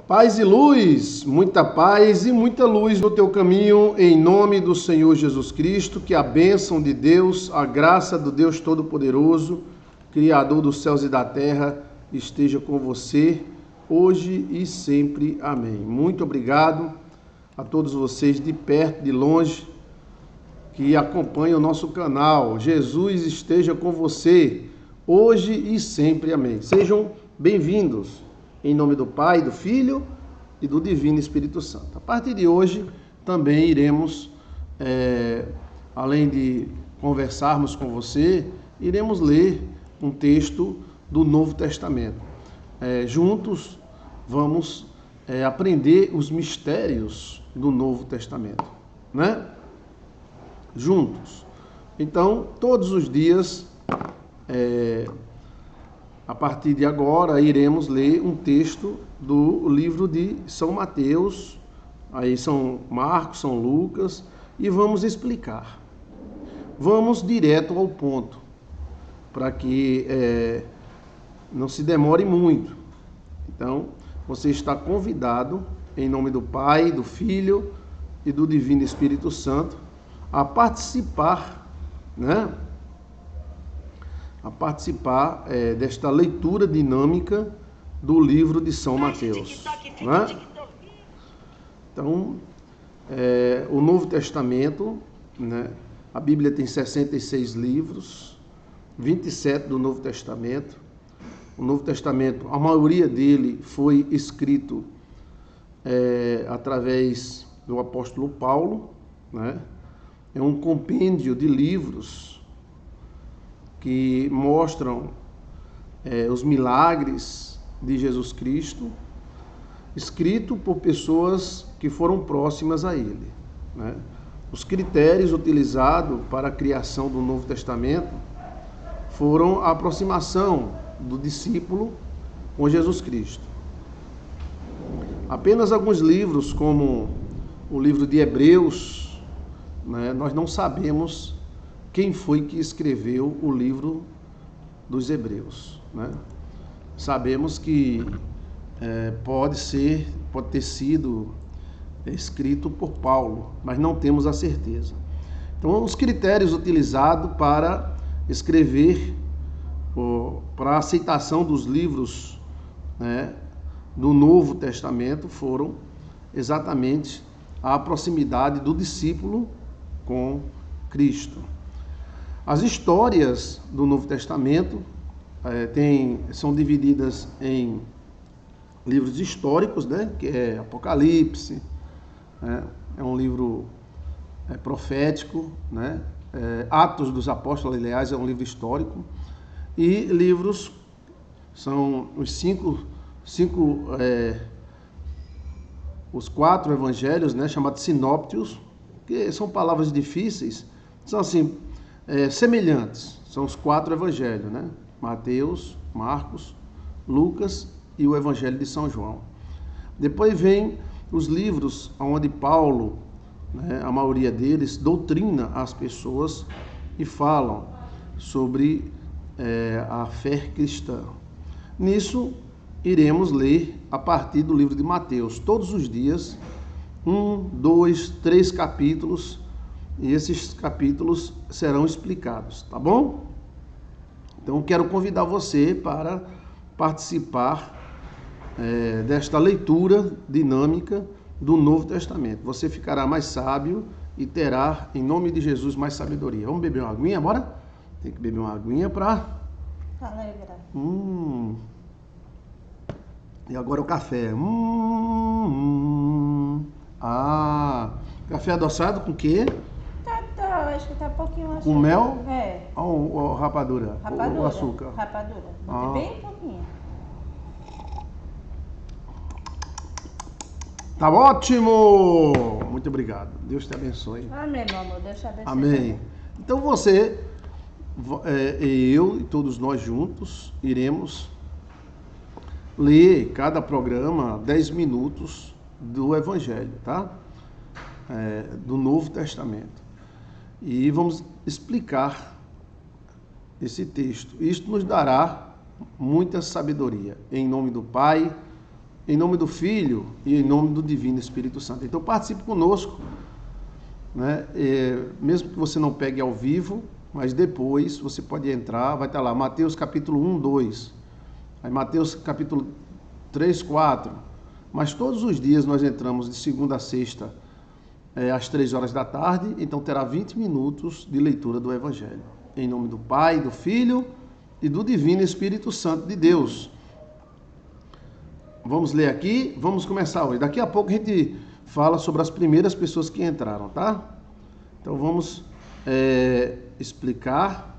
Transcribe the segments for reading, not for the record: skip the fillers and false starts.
Paz e luz, muita paz e muita luz no teu caminho, em nome do Senhor Jesus Cristo, que a bênção de Deus, a graça do Deus Todo-Poderoso, Criador dos céus e da terra, esteja com você, hoje e sempre. Amém. Muito obrigado a todos vocês de perto, de longe, que acompanham o nosso canal. Jesus esteja com você, hoje e sempre. Amém. Sejam bem-vindos. Em nome do Pai, do Filho e do Divino Espírito Santo. A partir de hoje, também iremos, além de conversarmos com você, iremos ler um texto do Novo Testamento. Juntos, vamos aprender os mistérios do Novo Testamento, né? Juntos. Então, todos os dias, a partir de agora, iremos ler um texto do livro de São Mateus, aí São Marcos, São Lucas, e vamos explicar. Vamos direto ao ponto, para que não se demore muito. Então, você está convidado, em nome do Pai, do Filho e do Divino Espírito Santo, a participar, né? A participar desta leitura dinâmica do livro de São Mateus, né? Então, o Novo Testamento, né? A Bíblia tem 66 livros, 27 do Novo Testamento. O Novo Testamento, a maioria dele foi escrito através do apóstolo Paulo, né? É um compêndio de livros que mostram os milagres de Jesus Cristo, escrito por pessoas que foram próximas a ele, né? Os critérios utilizados para a criação do Novo Testamento foram a aproximação do discípulo com Jesus Cristo. Apenas alguns livros, como o livro de Hebreus, né, nós não sabemos quem foi que escreveu o livro dos Hebreus, né? Sabemos que pode ter sido escrito por Paulo, mas não temos a certeza. Então, os critérios utilizados para escrever, para a aceitação dos livros, né, do Novo Testamento foram exatamente a proximidade do discípulo com Cristo. As histórias do Novo Testamento são divididas em livros históricos, né, que é Apocalipse, é um livro profético, né, Atos dos Apóstolos, aliás, é um livro histórico, e livros, são os 4 evangelhos, né, chamados sinópticos, que são palavras difíceis, são assim, semelhantes, são os 4 evangelhos, né? Mateus, Marcos, Lucas e o Evangelho de São João. Depois vem os livros onde Paulo, né, a maioria deles, doutrina as pessoas e falam sobre a fé cristã. Nisso, iremos ler a partir do livro de Mateus, todos os dias, 1, 2, 3 capítulos, e esses capítulos serão explicados, tá bom? Então, quero convidar você para participar desta leitura dinâmica do Novo Testamento. Você ficará mais sábio e terá, em nome de Jesus, mais sabedoria. Vamos beber uma aguinha, bora? Tem que beber uma aguinha para... Alegra. E agora o café. Café adoçado com o quê? Acho que tá um pouquinho açúcar. Com mel? Ou rapadura? Rapadura. Ou açúcar? Rapadura. Bem pouquinho. Tá ótimo! Muito obrigado. Deus te abençoe. Amém, meu amor. Deus te abençoe. Amém. Então você, eu e todos nós juntos iremos ler cada programa 10 minutos do Evangelho, tá? Do Novo Testamento. E vamos explicar esse texto. Isto nos dará muita sabedoria. Em nome do Pai, em nome do Filho e em nome do Divino Espírito Santo. Então participe conosco, né? Mesmo que você não pegue ao vivo, mas depois você pode entrar, vai estar lá, Mateus capítulo 1, 2, aí Mateus capítulo 3, 4, mas todos os dias nós entramos de segunda a sexta, às 3 horas da tarde, então terá 20 minutos de leitura do Evangelho. Em nome do Pai, do Filho e do Divino Espírito Santo de Deus. Vamos ler aqui, vamos começar hoje. Daqui a pouco a gente fala sobre as primeiras pessoas que entraram, tá? Então vamos explicar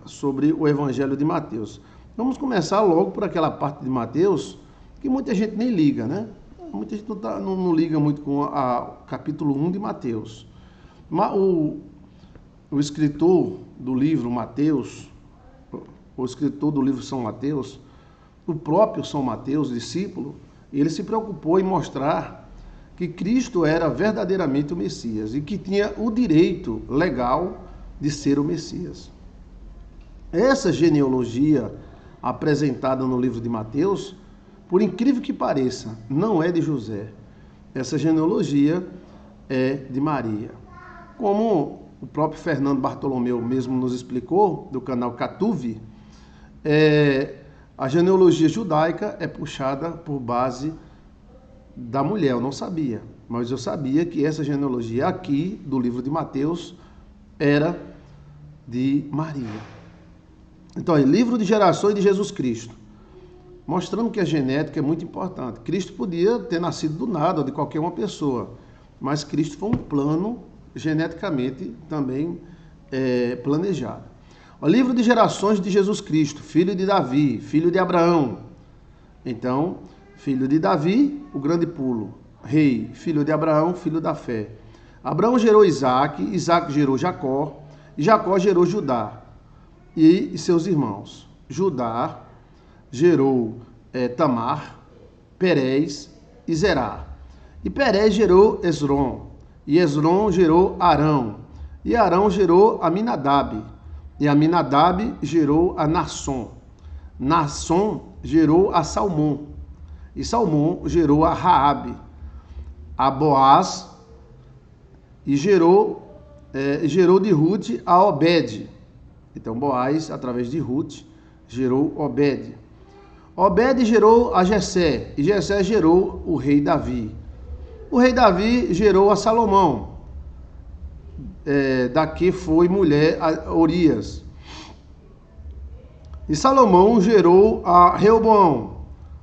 sobre o Evangelho de Mateus. Vamos começar logo por aquela parte de Mateus que muita gente nem liga, né? Muita gente não liga muito com o capítulo 1 de Mateus. O escritor do livro Mateus, o escritor do livro São Mateus, o próprio São Mateus, discípulo, ele se preocupou em mostrar que Cristo era verdadeiramente o Messias e que tinha o direito legal de ser o Messias. Essa genealogia apresentada no livro de Mateus, por incrível que pareça, não é de José. Essa genealogia é de Maria. Como o próprio Fernando Bartolomeu mesmo nos explicou, do canal Catuve, a genealogia judaica é puxada por base da mulher. Eu não sabia, mas eu sabia que essa genealogia aqui, do livro de Mateus, era de Maria. Então, livro de gerações de Jesus Cristo, mostrando que a genética é muito importante. Cristo podia ter nascido do nada, ou de qualquer uma pessoa, mas Cristo foi um plano geneticamente também planejado. O livro de gerações de Jesus Cristo, filho de Davi, filho de Abraão. Então, filho de Davi, o grande pulo, rei, filho de Abraão, filho da fé. Abraão gerou Isaac, Isaac gerou Jacó, e Jacó gerou Judá e seus irmãos. Judá gerou Tamar, Perez e Zerá. E Perez gerou Esrom, e Esrom gerou Arão, e Arão gerou Aminadab, e Aminadab gerou a Nasson. Nasson gerou a Salmão, e Salmão gerou a Raabe, a Boaz, e gerou de Ruth a Obed. Então Boaz, através de Ruth, gerou Obed. Obed gerou a Jessé, e Jessé gerou o rei Davi. O rei Davi gerou a Salomão, da que foi mulher a Urias. E Salomão gerou a Reoboão.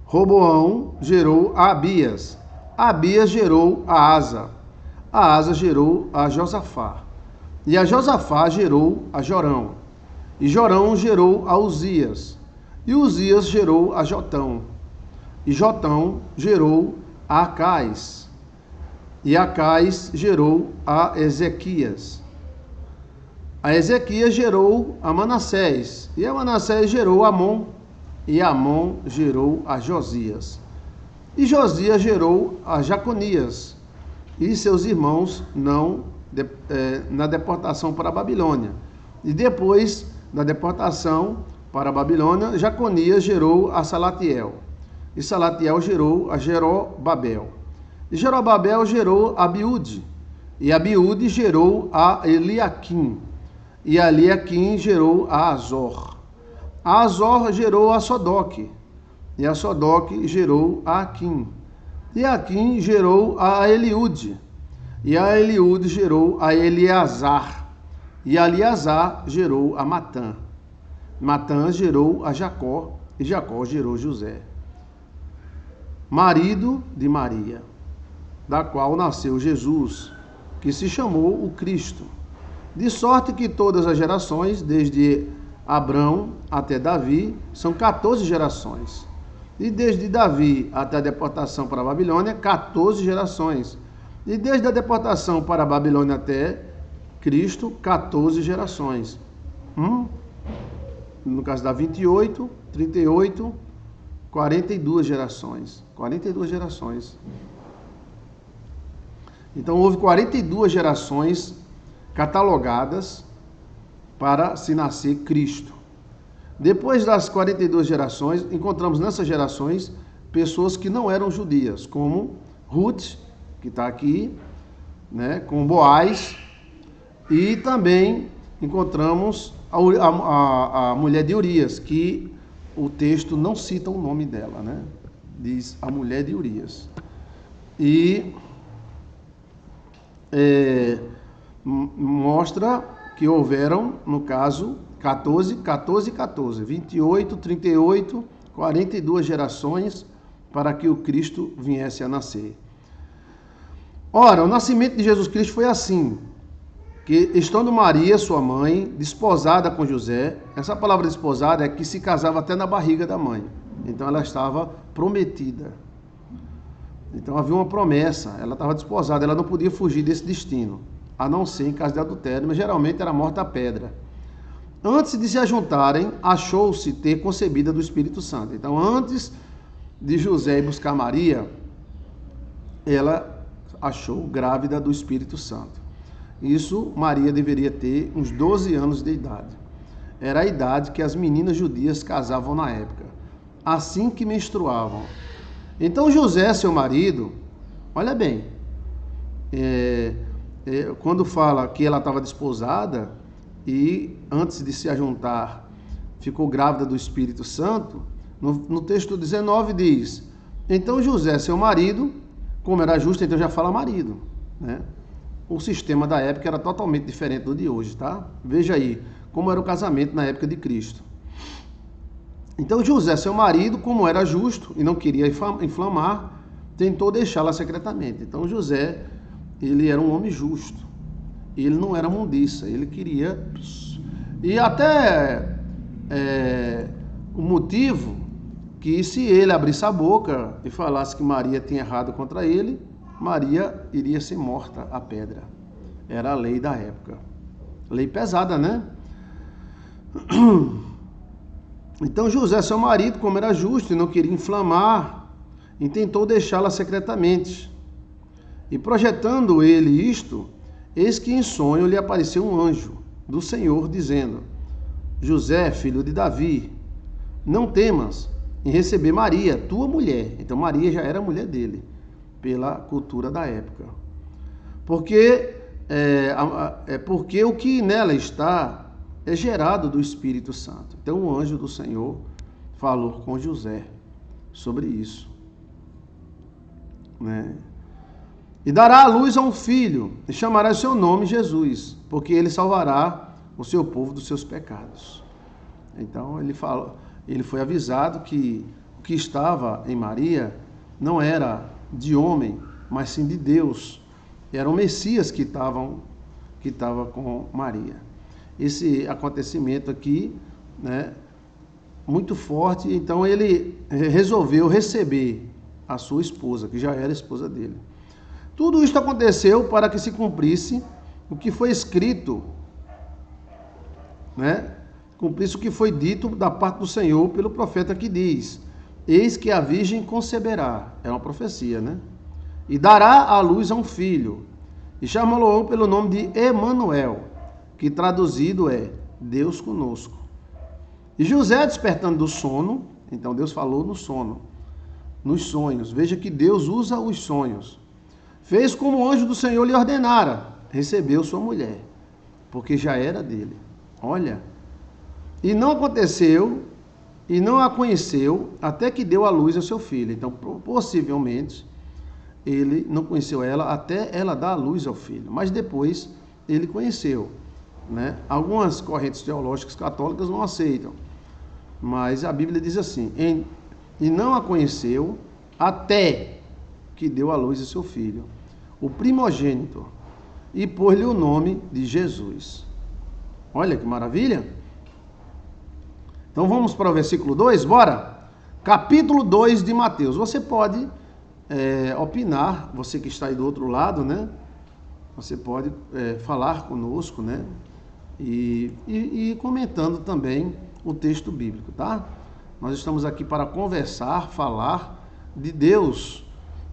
Roboão gerou a Abias. Abias gerou a Asa. A Asa gerou a Josafá. E a Josafá gerou a Jorão. E Jorão gerou a Uzias. E Uzias gerou a Jotão. E Jotão gerou a Acais. E Acais gerou a Ezequias. A Ezequias gerou a Manassés. E a Manassés gerou a Amon. E Amon gerou a Josias. E Josias gerou a Jaconias e seus irmãos na deportação para a Babilônia. E depois da deportação para a Babilônia, Jaconias gerou a Salatiel. E Salatiel gerou a Jerobabel. E Jerobabel gerou a Abiúde. E Abiúde gerou a Eliaquim. E Eliaquim gerou a Azor. A Azor gerou a Sodoque. E a Sodoque gerou a Aquim. E Aquim gerou a Eliúde. E a Eliúde gerou a Eleazar. E a Eleazar gerou a Matã. Matã gerou a Jacó. E Jacó gerou José, marido de Maria, da qual nasceu Jesus, que se chamou o Cristo. De sorte que todas as gerações, desde Abrão até Davi, são 14 gerações. E desde Davi até a deportação para a Babilônia, 14 gerações. E desde a deportação para a Babilônia até Cristo, 14 gerações. No caso da 28, 38, 42 gerações. 42 gerações. Então houve 42 gerações catalogadas para se nascer Cristo. Depois das 42 gerações, encontramos nessas gerações pessoas que não eram judias, como Ruth, que está aqui, né, com Boaz, e também encontramos a mulher de Urias, que o texto não cita o nome dela, né? Diz a mulher de Urias. E mostra que houveram, no caso, 14, 28, 38, 42 gerações para que o Cristo viesse a nascer. Ora, o nascimento de Jesus Cristo foi assim, que estando Maria, sua mãe, desposada com José, essa palavra desposada é que se casava até na barriga da mãe, então ela estava prometida. Então havia uma promessa, ela estava desposada, ela não podia fugir desse destino, a não ser em caso de adultério, mas geralmente era morta a pedra. Antes de se ajuntarem, achou-se ter concebida do Espírito Santo. Então, antes de José ir buscar Maria, ela achou grávida do Espírito Santo. Isso, Maria deveria ter uns 12 anos de idade. Era a idade que as meninas judias casavam na época, assim que menstruavam. Então, José, seu marido, olha bem, quando fala que ela estava desposada e antes de se ajuntar ficou grávida do Espírito Santo, no texto 19 diz: então José, seu marido, como era justo, então já fala marido, né? O sistema da época era totalmente diferente do de hoje, tá? Veja aí como era o casamento na época de Cristo. Então José, seu marido, como era justo e não queria inflamar, tentou deixá-la secretamente. Então José, ele era um homem justo. Ele não era mundiça, ele queria... E até o motivo que se ele abrisse a boca e falasse que Maria tinha errado contra ele, Maria iria ser morta a pedra. Era a lei da época. Lei pesada, né? Então José, seu marido, como era justo e não queria inflamar, intentou deixá-la secretamente. E projetando ele isto, eis que em sonho lhe apareceu um anjo do Senhor, dizendo: José, filho de Davi, não temas em receber Maria, tua mulher. Então Maria já era mulher dele, pela cultura da época. Porque o que nela está é gerado do Espírito Santo. Então o anjo do Senhor falou com José sobre isso, né? E dará à luz a um filho, e chamará o seu nome Jesus, porque ele salvará o seu povo dos seus pecados. Então ele foi avisado que o que estava em Maria não era de homem, mas sim de Deus. Era o Messias que estava com Maria. Esse acontecimento aqui, né, muito forte, então ele resolveu receber a sua esposa, que já era esposa dele. Tudo isto aconteceu para que se cumprisse o que foi escrito, né? Cumprisse o que foi dito da parte do Senhor pelo profeta que diz: eis que a virgem conceberá. É uma profecia, né? E dará à luz a um filho, e chamá-lo pelo nome de Emanuel, que traduzido é Deus conosco. E José, despertando do sono, então Deus falou no sono, nos sonhos. Veja que Deus usa os sonhos. Fez como o anjo do Senhor lhe ordenara, recebeu sua mulher, porque já era dele. Olha, e não aconteceu, e não a conheceu, até que deu à luz ao seu filho. Então, possivelmente, ele não conheceu ela até ela dar à luz ao filho, mas depois ele conheceu, né? Algumas correntes teológicas católicas não aceitam, mas a Bíblia diz assim: e não a conheceu até que deu à luz ao seu filho, o primogênito, e pôs-lhe o nome de Jesus. Olha que maravilha! Então vamos para o versículo 2, bora? Capítulo 2 de Mateus. Você pode opinar, você que está aí do outro lado, né? Você pode falar conosco, né? E comentando também o texto bíblico, tá? Nós estamos aqui para conversar, falar de Deus,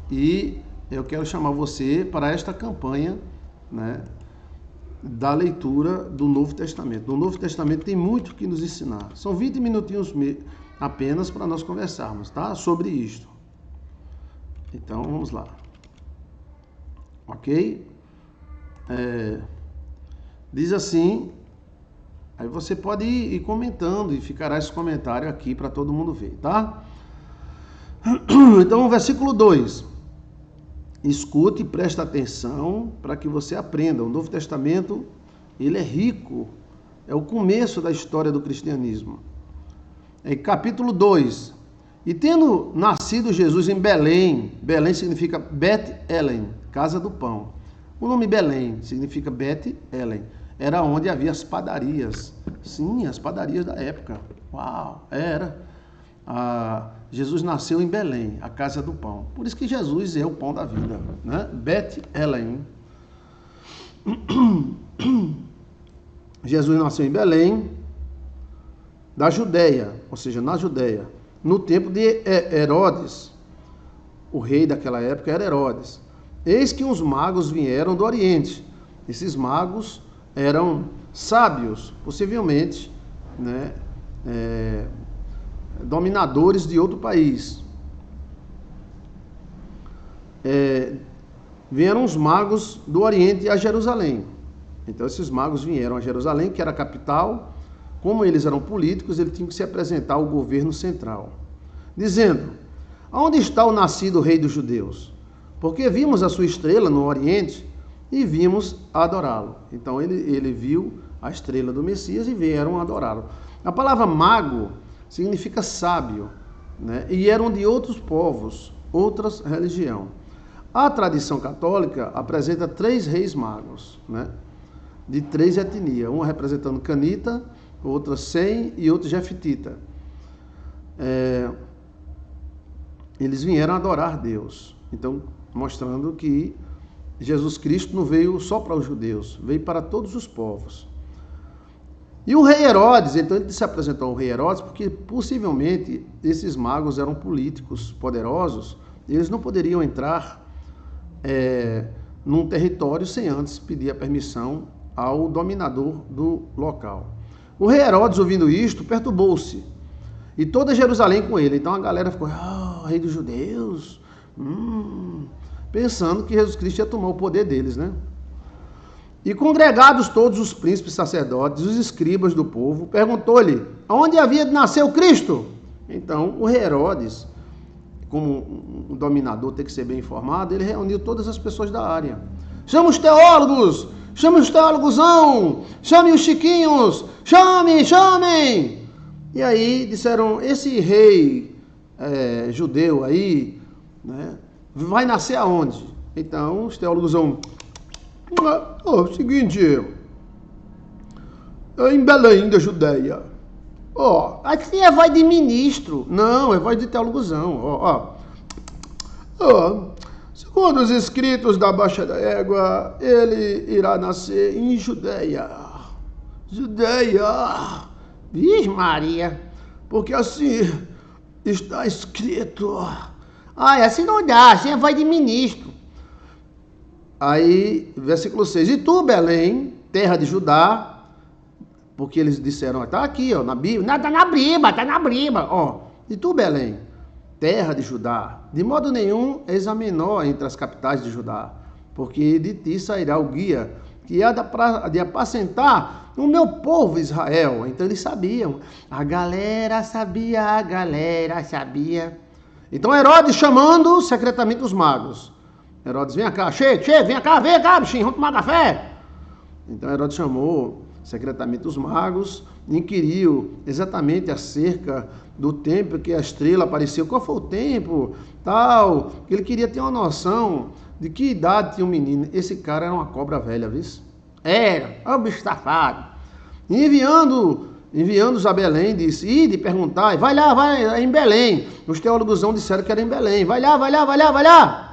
e eu quero chamar você para esta campanha, né? da leitura do Novo Testamento. No Novo Testamento tem muito que nos ensinar. São 20 minutinhos apenas para nós conversarmos, tá? Sobre isto. Então, vamos lá. Ok? Diz assim, aí você pode ir comentando e ficará esse comentário aqui para todo mundo ver, tá? Então, versículo 2. Escute e preste atenção para que você aprenda. O Novo Testamento, ele é rico. É o começo da história do cristianismo. Capítulo 2. E tendo nascido Jesus em Belém, Belém significa Bet-Elen, casa do pão. O nome Belém significa Bet-Elen. Era onde havia as padarias. Sim, as padarias da época. Uau, era. Jesus nasceu em Belém, a casa do pão. Por isso que Jesus é o pão da vida, né? Bet-Elen. Jesus nasceu em Belém, da Judéia, ou seja, na Judéia, no tempo de Herodes. O rei daquela época era Herodes. Eis que uns magos vieram do Oriente. Esses magos eram sábios, possivelmente, né? Dominadores de outro país. Vieram os magos do Oriente a Jerusalém. Então esses magos vieram a Jerusalém, que era a capital. Como eles eram políticos, eles tinham que se apresentar ao governo central, dizendo: aonde está o nascido rei dos judeus? Porque vimos a sua estrela no Oriente e vimos adorá-lo. Então ele viu a estrela do Messias e vieram adorá-lo. A palavra mago significa sábio, né? E eram de outros povos, outras religiões. A tradição católica apresenta 3 reis magos, né? De 3 etnias, uma representando Canita, outra Sem e outra Jefitita. Eles vieram adorar Deus, então mostrando que Jesus Cristo não veio só para os judeus, veio para todos os povos. E o rei Herodes, então ele se apresentou ao rei Herodes porque possivelmente esses magos eram políticos poderosos e eles não poderiam entrar num território sem antes pedir a permissão ao dominador do local. O rei Herodes, ouvindo isto, perturbou-se e toda Jerusalém com ele. Então a galera ficou, rei dos judeus, pensando que Jesus Cristo ia tomar o poder deles, né? E congregados todos os príncipes sacerdotes, os escribas do povo, perguntou-lhe, aonde havia de nascer o Cristo? Então, o rei Herodes, como um dominador tem que ser bem informado, ele reuniu todas as pessoas da área. Chama os teólogos, chame os teólogosão, chame os chiquinhos, chamem! E aí disseram, esse rei judeu aí, né, vai nascer aonde? Então, os teólogosão... seguinte, em Belém da Judéia. Aqui é voz de ministro. Não, é voz de teologozão. Segundo os escritos da Baixa da Égua, ele irá nascer em Judéia. Vixe Maria, porque assim está escrito. Assim não dá, assim é voz de ministro. Aí, versículo 6, e tu, Belém, terra de Judá, porque eles disseram, está aqui, na Bíblia, está na Bíblia, e tu, Belém, terra de Judá, de modo nenhum és a menor entre as capitais de Judá, porque de ti sairá o guia, que há de apacentar o meu povo Israel. Então eles sabiam, a galera sabia. Então Herodes chamando secretamente os magos. Herodes, vem cá, vem cá, bichinho, vamos tomar café. Então Herodes chamou secretamente os magos, inquiriu exatamente acerca do tempo que a estrela apareceu, qual foi o tempo, tal, que ele queria ter uma noção de que idade tinha o menino. Esse cara era uma cobra velha, viu? Era, o bicho safado. Enviando-os a Belém, disse, ide perguntar, vai lá, em Belém. Os teólogos disseram que era em Belém, vai lá.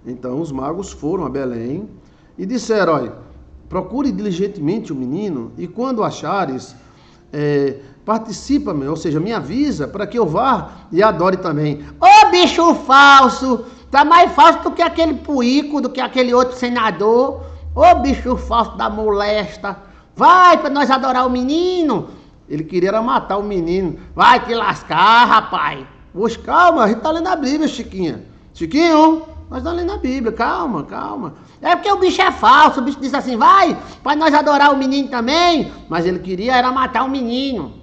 Então os magos foram a Belém e disseram, procure diligentemente o menino e quando achares, participa-me, ou seja, me avisa para que eu vá e adore também. Bicho falso, tá mais falso do que aquele puíco, do que aquele outro senador. Ô bicho falso da molesta, vai para nós adorar o menino. Ele queria era matar o menino. Vai te lascar, rapaz. Poxa, calma, a gente tá lendo a Bíblia, Chiquinha. Chiquinho, nós estamos lendo a Bíblia, calma, calma. É porque o bicho é falso, o bicho disse assim, vai para nós adorar o menino também. Mas ele queria era matar o menino.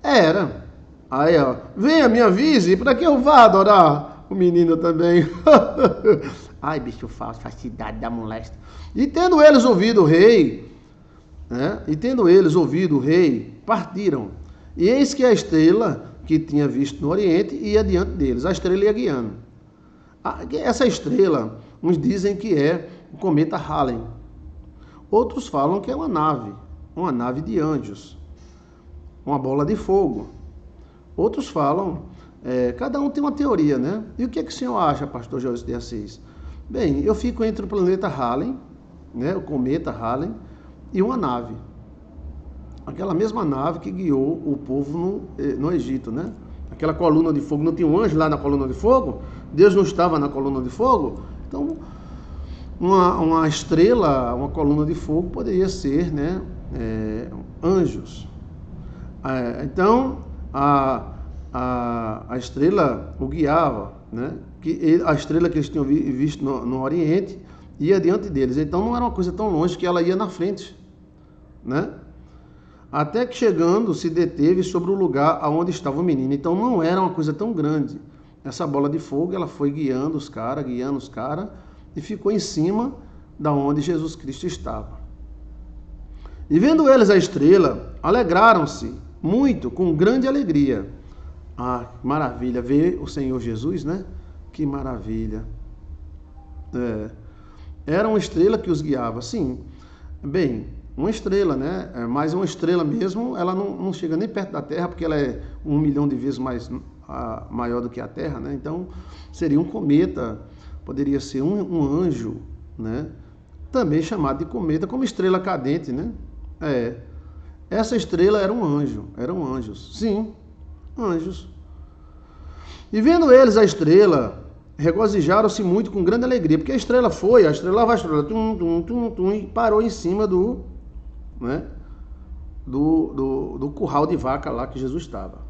Era. Aí, ó, venha, me avise, para que eu vá adorar o menino também. Ai, bicho falso, falsidade da molesta. E tendo eles ouvido o rei, né? Partiram. E eis que a estrela que tinha visto no Oriente ia diante deles. A estrela ia guiando. Essa estrela, uns dizem que é o cometa Halley. Outros falam que é uma nave de anjos, uma bola de fogo. Outros falam, cada um tem uma teoria, né? E o que é que o senhor acha, pastor José de Assis? Bem, eu fico entre o planeta Halley, né, o cometa Halley, e uma nave. Aquela mesma nave que guiou o povo no Egito, né? Aquela coluna de fogo, não tinha um anjo lá na coluna de fogo? Deus não estava na coluna de fogo? Então, uma estrela, uma coluna de fogo poderia ser, né, anjos. Então, a estrela o guiava, né? A estrela que eles tinham visto no Oriente ia diante deles. Então, não era uma coisa tão longe que ela ia na frente, né? Até que chegando, se deteve sobre o lugar onde estava o menino. Então não era uma coisa tão grande. Essa bola de fogo, ela foi guiando os caras, e ficou em cima da onde Jesus Cristo estava. E vendo eles a estrela, alegraram-se muito, com grande alegria. Ah, que maravilha, ver o Senhor Jesus, né? Que maravilha. Era uma estrela que os guiava, sim. Bem, uma estrela, né? Mas uma estrela mesmo, ela não chega nem perto da Terra, porque ela é 1 milhão de vezes maior do que a Terra, né? Então, seria um cometa, poderia ser um anjo, né? Também chamado de cometa, como estrela cadente, né? Essa estrela era um anjo, eram anjos. Sim, anjos. E vendo eles a estrela, regozijaram-se muito com grande alegria, porque a estrela e parou em cima do curral de vaca lá que Jesus estava.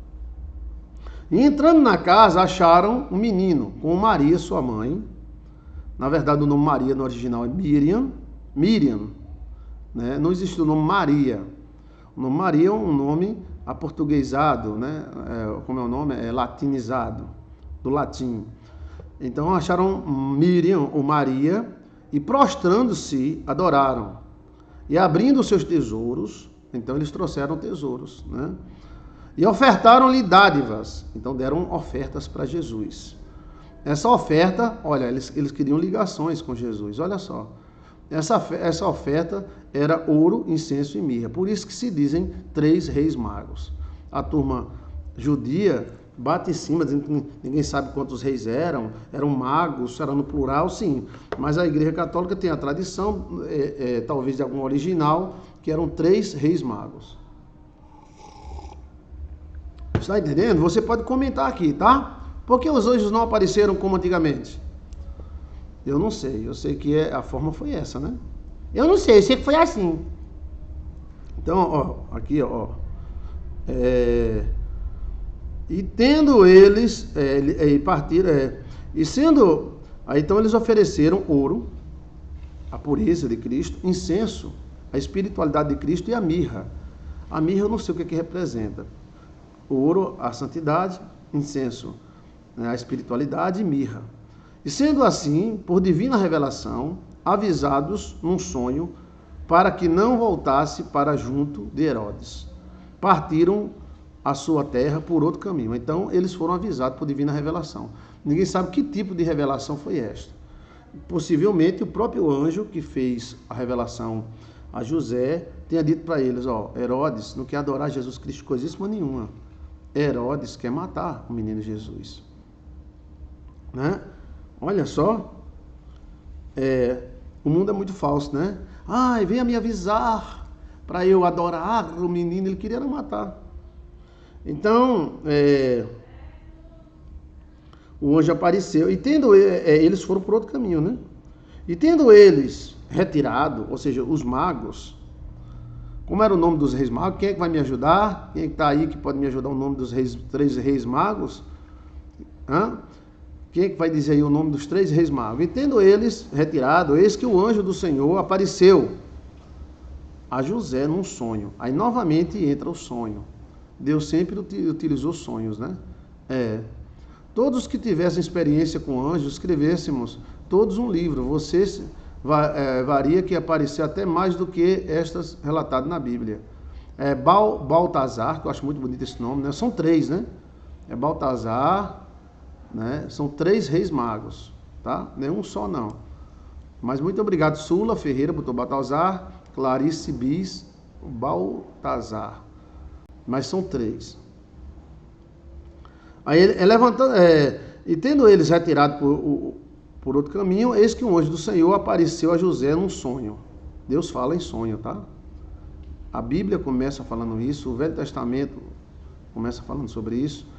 E entrando na casa, acharam um menino com Maria, sua mãe. Na verdade, o nome Maria no original é Miriam, né? Não existe o nome Maria. O nome Maria é um nome aportuguesado, né? Como é o nome? É latinizado, do latim. Então acharam Miriam ou Maria e prostrando-se adoraram. E abrindo os seus tesouros, então eles trouxeram tesouros, né? E ofertaram-lhe dádivas, então deram ofertas para Jesus. Essa oferta, olha, eles queriam ligações com Jesus, olha só. Essa oferta era ouro, incenso e mirra. Por isso que se dizem 3 reis magos. A turma judia bate em cima, dizendo que ninguém sabe quantos reis eram magos, era no plural, sim. Mas a Igreja Católica tem a tradição, talvez de algum original, que eram 3 reis magos. Está entendendo? Você pode comentar aqui, tá? Por que os anjos não apareceram como antigamente? Eu não sei, eu sei que a forma foi essa, né? Eu não sei, eu sei que foi assim. Então, ó, aqui, ó. E tendo eles, partiram, e sendo, aí então eles ofereceram ouro, a pureza de Cristo, incenso, a espiritualidade de Cristo e a mirra. A mirra eu não sei o que representa. Ouro, a santidade, incenso, né, a espiritualidade e mirra. E sendo assim, por divina revelação, avisados num sonho, para que não voltasse para junto de Herodes. Partiram a sua terra por outro caminho. Então, eles foram avisados por divina revelação. Ninguém sabe que tipo de revelação foi esta. Possivelmente, o próprio anjo que fez a revelação a José tenha dito para eles, ó, Herodes não quer adorar Jesus Cristo coisíssima nenhuma. Herodes quer matar o menino Jesus. Né? Olha só, o mundo é muito falso, né? Ai, venha me avisar para eu adorar o menino, ele queria matar. Então, o anjo apareceu, e tendo eles foram por outro caminho, né? E tendo eles retirado, ou seja, os magos. Como era o nome dos reis magos? Quem é que vai me ajudar? Quem é que está aí que pode me ajudar o nome dos três reis magos? Quem é que vai dizer aí o nome dos 3 reis magos? E tendo eles retirado, eis que o anjo do Senhor apareceu a José num sonho. Aí novamente entra o sonho. Deus sempre utilizou sonhos, né? Todos que tivessem experiência com anjos, escrevêssemos todos um livro. Você varia que aparecer até mais do que estas relatadas na Bíblia. Baltazar, que eu acho muito bonito esse nome, né? São 3, né? Baltazar, né? São 3 reis magos, tá? Não é um só, não. Mas muito obrigado, Sula Ferreira, botou Baltazar, Clarice Bis, Baltazar. Mas são 3. Aí levantando, e tendo eles retirado por outro caminho, eis que um anjo do Senhor apareceu a José num sonho. Deus fala em sonho, tá? A Bíblia começa falando isso, o Velho Testamento começa falando sobre isso.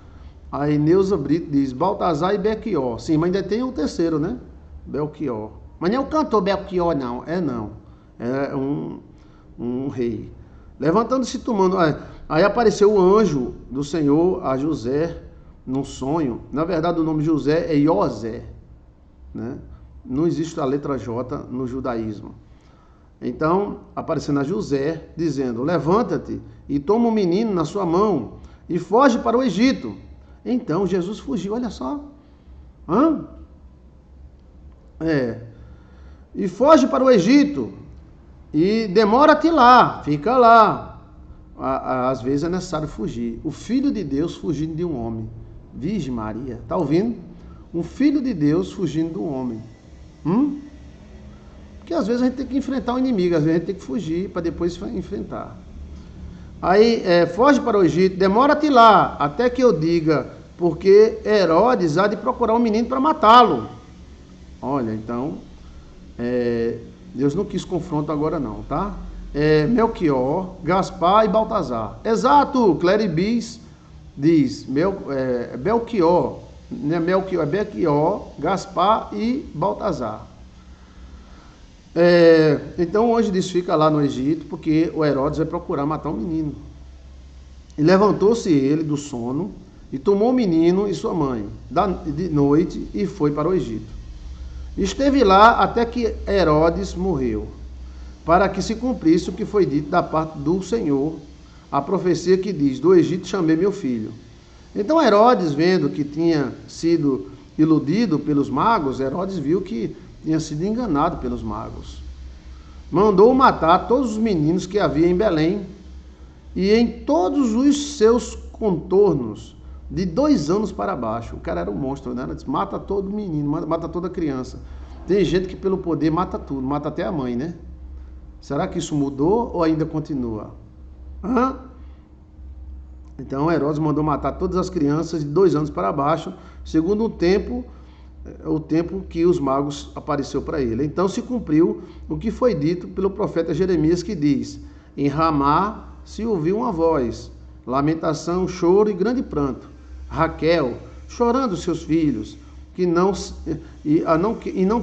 Aí Neuza Brito diz, Baltazar e Belchior. Sim, mas ainda tem o terceiro, né? Belchior. Mas não é o cantor Belchior, não. Não. É um rei. Levantando-se e tomando... Aí apareceu o anjo do Senhor a José num sonho. Na verdade, o nome de José é José, né? Não existe a letra J no judaísmo. Então, aparecendo a José, dizendo, levanta-te e toma o menino na sua mão e foge para o Egito. Então, Jesus fugiu, olha só. E foge para o Egito e demora-te lá, fica lá. Às vezes é necessário fugir. O Filho de Deus fugindo de um homem. Virgem Maria, tá ouvindo? Um Filho de Deus fugindo de um homem. Porque às vezes a gente tem que enfrentar o inimigo, às vezes a gente tem que fugir para depois enfrentar. Aí, foge para o Egito, demora-te lá, até que eu diga, porque Herodes há de procurar um menino para matá-lo. Olha, então, Deus não quis confronto agora não, tá? Melchior, Gaspar e Baltazar. Exato, Cleribis diz, Belchior, não é Melchior, é Belchior, Gaspar e Baltazar. Então o anjo disse, fica lá no Egito, porque o Herodes vai procurar matar um menino. E levantou-se ele do sono, e tomou o menino e sua mãe, de noite, e foi para o Egito. Esteve lá até que Herodes morreu, para que se cumprisse o que foi dito da parte do Senhor, a profecia que diz, do Egito chamei meu filho. Então Herodes, vendo que tinha sido iludido pelos magos, Herodes viu que tinha sido enganado pelos magos. Mandou matar todos os meninos que havia em Belém e em todos os seus contornos, de 2 anos para baixo. O cara era um monstro, né? Ele disse, mata todo menino, mata toda criança. Tem gente que pelo poder mata tudo, mata até a mãe, né? Será que isso mudou ou ainda continua? Então Herodes mandou matar todas as crianças de 2 anos para baixo, segundo o tempo que os magos apareceu para ele. Então se cumpriu o que foi dito pelo profeta Jeremias, que diz, em Ramá se ouviu uma voz, lamentação, choro e grande pranto. Raquel, chorando seus filhos, que não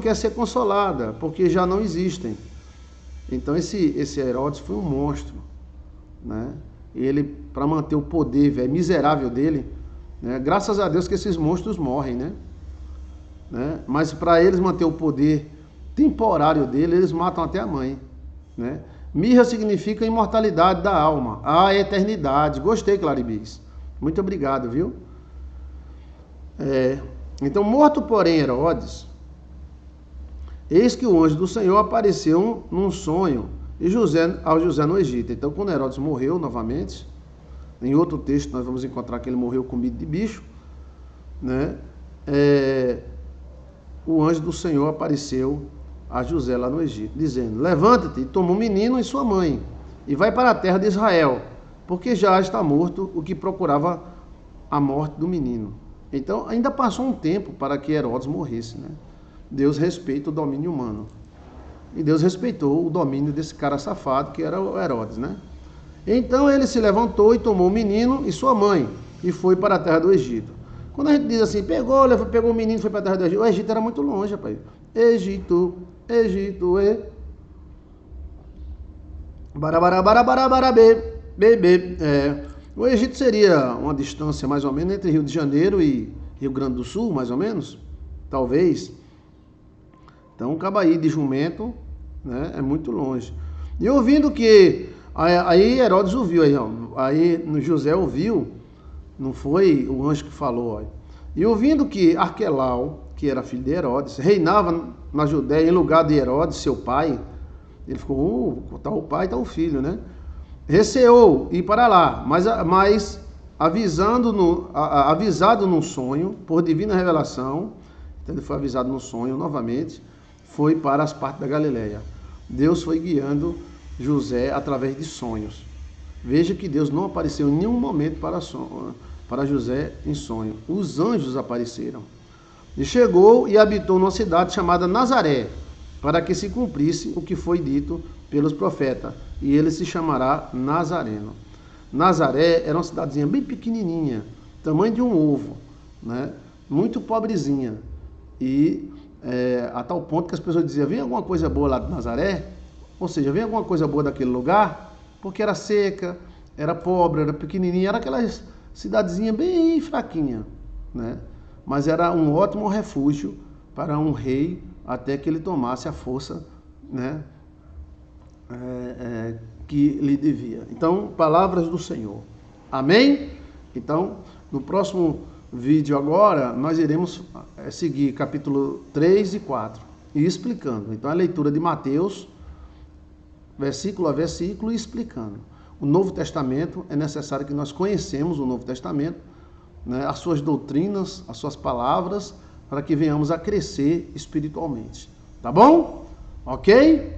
quer ser consolada, porque já não existem. Então esse Herodes foi um monstro, né? Ele, para manter o poder miserável dele, né? Graças a Deus que esses monstros morrem, né? Mas para eles manter o poder temporário dele, eles matam até a mãe, né? Mirra significa imortalidade da alma, a eternidade. Gostei, Claribis. Muito obrigado, viu? Então, morto porém Herodes, eis que o anjo do Senhor apareceu num sonho ao José no Egito. Então, quando Herodes morreu novamente, em outro texto nós vamos encontrar que ele morreu comido de bicho, né? O anjo do Senhor apareceu a José lá no Egito, dizendo, levanta-te e toma o menino e sua mãe, e vai para a terra de Israel, porque já está morto o que procurava a morte do menino. Então, ainda passou um tempo para que Herodes morresse, né? Deus respeita o domínio humano. E Deus respeitou o domínio desse cara safado, que era o Herodes, né? Então, ele se levantou e tomou o menino e sua mãe, e foi para a terra do Egito. Quando a gente diz assim, pegou o menino e foi para a terra do Egito, o Egito era muito longe, rapaz. Egito, Barabarabarabarabê, bebê. O Egito seria uma distância mais ou menos entre Rio de Janeiro e Rio Grande do Sul, mais ou menos, talvez. Então, Cabaí de jumento, né, é muito longe. E ouvindo que aí Herodes ouviu, aí no José ouviu, não foi o anjo que falou, ó. E ouvindo que Arquelau, que era filho de Herodes, reinava na Judéia em lugar de Herodes, seu pai, ele ficou, tá o pai, tá o filho, né? Receou ir para lá, mas avisado num sonho, por divina revelação, então ele foi avisado no sonho novamente, foi para as partes da Galileia. Deus foi guiando José através de sonhos. Veja que Deus não apareceu em nenhum momento para José em sonho. Os anjos apareceram. E chegou e habitou numa cidade chamada Nazaré, para que se cumprisse o que foi dito pelos profetas, e ele se chamará Nazareno. Nazaré era uma cidadezinha bem pequenininha, tamanho de um ovo, né? Muito pobrezinha. E a tal ponto que as pessoas diziam, vem alguma coisa boa lá de Nazaré? Ou seja, vem alguma coisa boa daquele lugar? Porque era seca, era pobre, era pequenininha, era aquela cidadezinha bem fraquinha, né? Mas era um ótimo refúgio para um rei até que ele tomasse a força, né, que lhe devia. Então, palavras do Senhor. Amém? Então, no próximo vídeo agora, nós iremos seguir capítulo 3 e 4 e explicando. Então, a leitura de Mateus, versículo a versículo, e explicando. O Novo Testamento, é necessário que nós conhecemos o Novo Testamento, né, as suas doutrinas, as suas palavras, para que venhamos a crescer espiritualmente. Tá bom? Ok?